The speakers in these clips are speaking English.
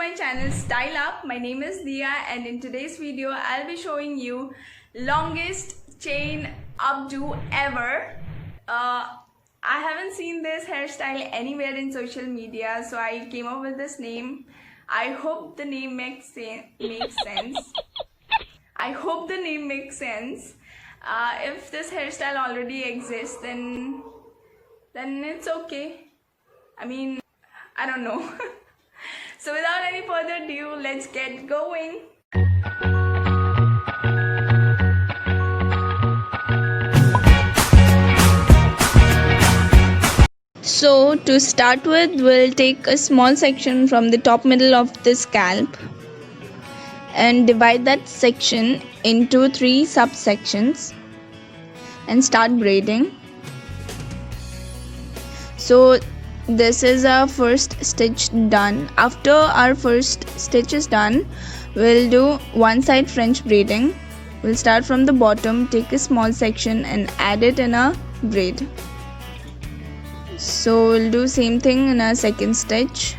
my channel Style Up. My name is Dia and in today's video I'll be showing you longest chain updo ever. I haven't seen this hairstyle anywhere in social media, so I came up with this name. I hope the name makes sense. I hope the name makes sense. If this hairstyle already exists, then it's okay. I mean, I don't know. So without any further ado, let's get going. So to start with, we'll take a small section from the top middle of the scalp and divide that section into 3 subsections and start braiding. So this is our first stitch done. After our first stitch is done, we'll do one side French braiding. We'll start from the bottom, take a small section and add it in a braid. So we'll do same thing in our second stitch.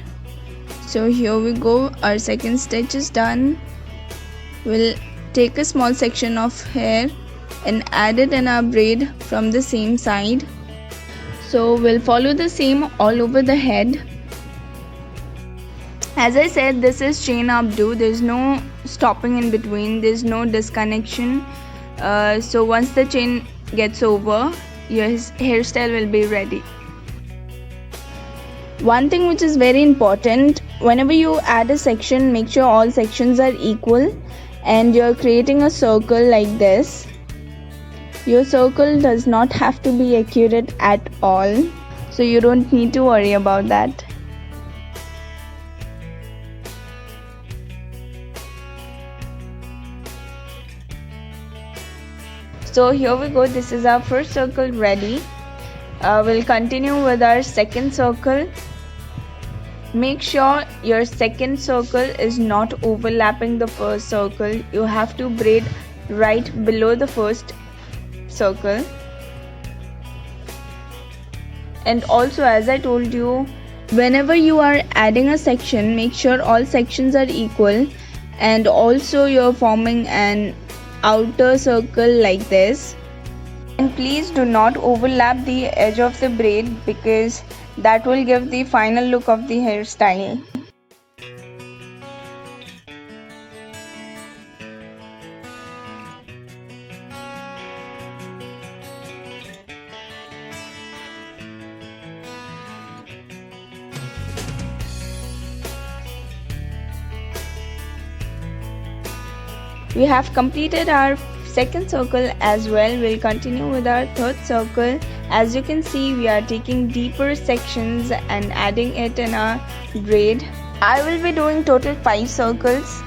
So here we go, our second stitch is done. We'll take a small section of hair and add it in our braid from the same side. So we'll follow the same all over the head. As I said, this is chain updo. There's no stopping in between, there's no disconnection. So once the chain gets over, your hairstyle will be ready. One thing which is very important, whenever you add a section, make sure all sections are equal and you're creating a circle like this. Your circle does not have to be accurate at all, so you don't need to worry about that. So here we go, this is our first circle ready. We'll continue with our second circle. Make sure your second circle is not overlapping the first circle. You have to braid right below the first circle. And also, as I told you, whenever you are adding a section, make sure all sections are equal, and also you're forming an outer circle like this. And please do not overlap the edge of the braid because that will give the final look of the hairstyle. We have completed our second circle as well. We'll continue with our third circle. As you can see, we are taking deeper sections and adding it in our braid. I will be doing total 5 circles,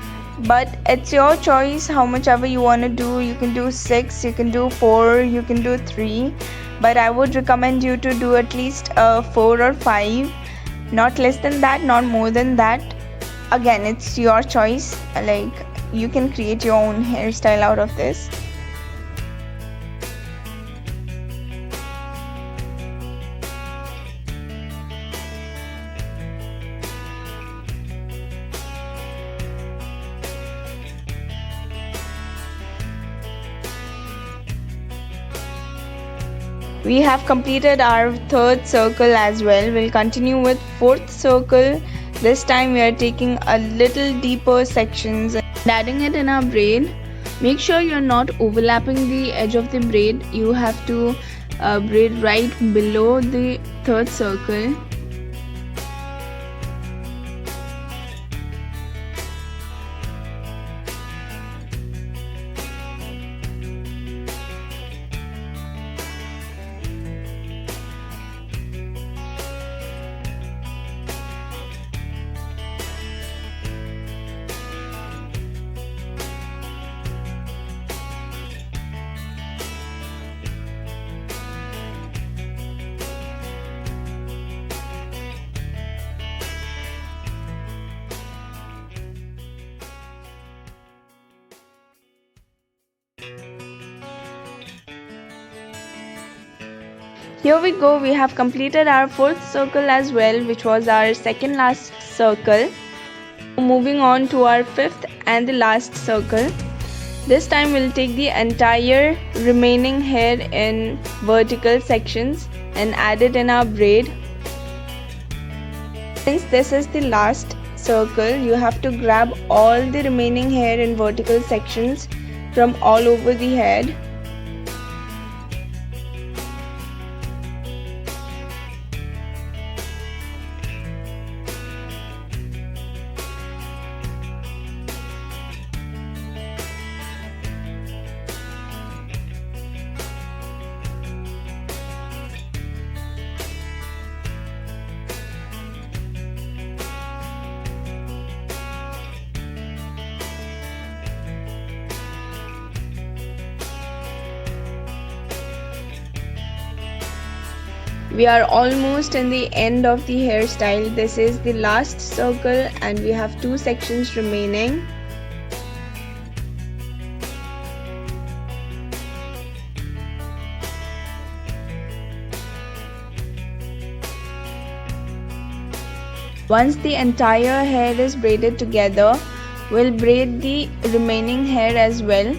but it's your choice how much ever you want to do. You can do 6, you can do 4, you can do 3, but I would recommend you to do at least 4 or 5, not less than that, not more than that. Again, it's your choice, like you can create your own hairstyle out of this. We have completed our third circle as well. We'll continue with fourth circle. This time we are taking a little deeper sections and adding it in our braid. Make sure you're not overlapping the edge of the braid. You have to braid right below the third circle. Here we go, we have completed our fourth circle as well, which was our second last circle. Moving on to our fifth and the last circle. This time we'll take the entire remaining hair in vertical sections and add it in our braid. Since this is the last circle, you have to grab all the remaining hair in vertical sections from all over the head. We are almost in the end of the hairstyle. This is the last circle and we have two sections remaining. Once the entire hair is braided together, we'll braid the remaining hair as well.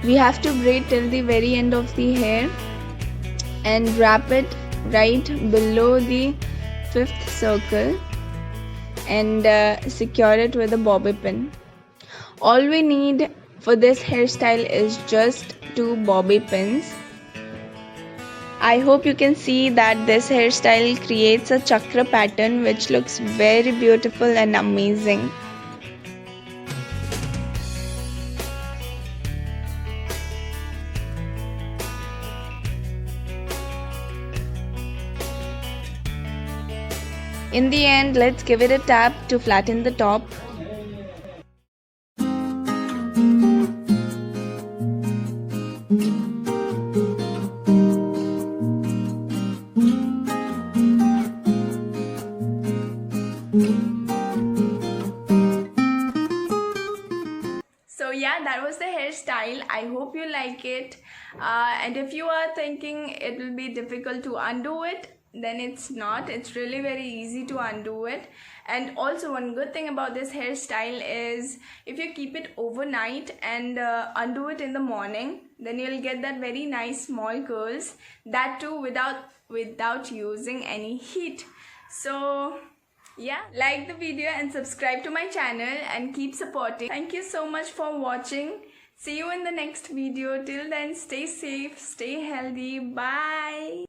We have to braid till the very end of the hair and wrap it right below the fifth circle and secure it with a bobby pin. All we need for this hairstyle is just 2 bobby pins. I hope you can see that this hairstyle creates a chakra pattern which looks very beautiful and amazing. In the end, let's give it a tap to flatten the top. So yeah, that was the hairstyle. I hope you like it. And if you are thinking it will be difficult to undo it, then it's not. It's really very easy to undo it. And also one good thing about this hairstyle is if you keep it overnight and undo it in the morning, then you'll get that very nice small curls, that too without using any heat. So yeah, like the video and subscribe to my channel and keep supporting. Thank you so much for watching. See you in the next video. Till then, stay safe, stay healthy. Bye.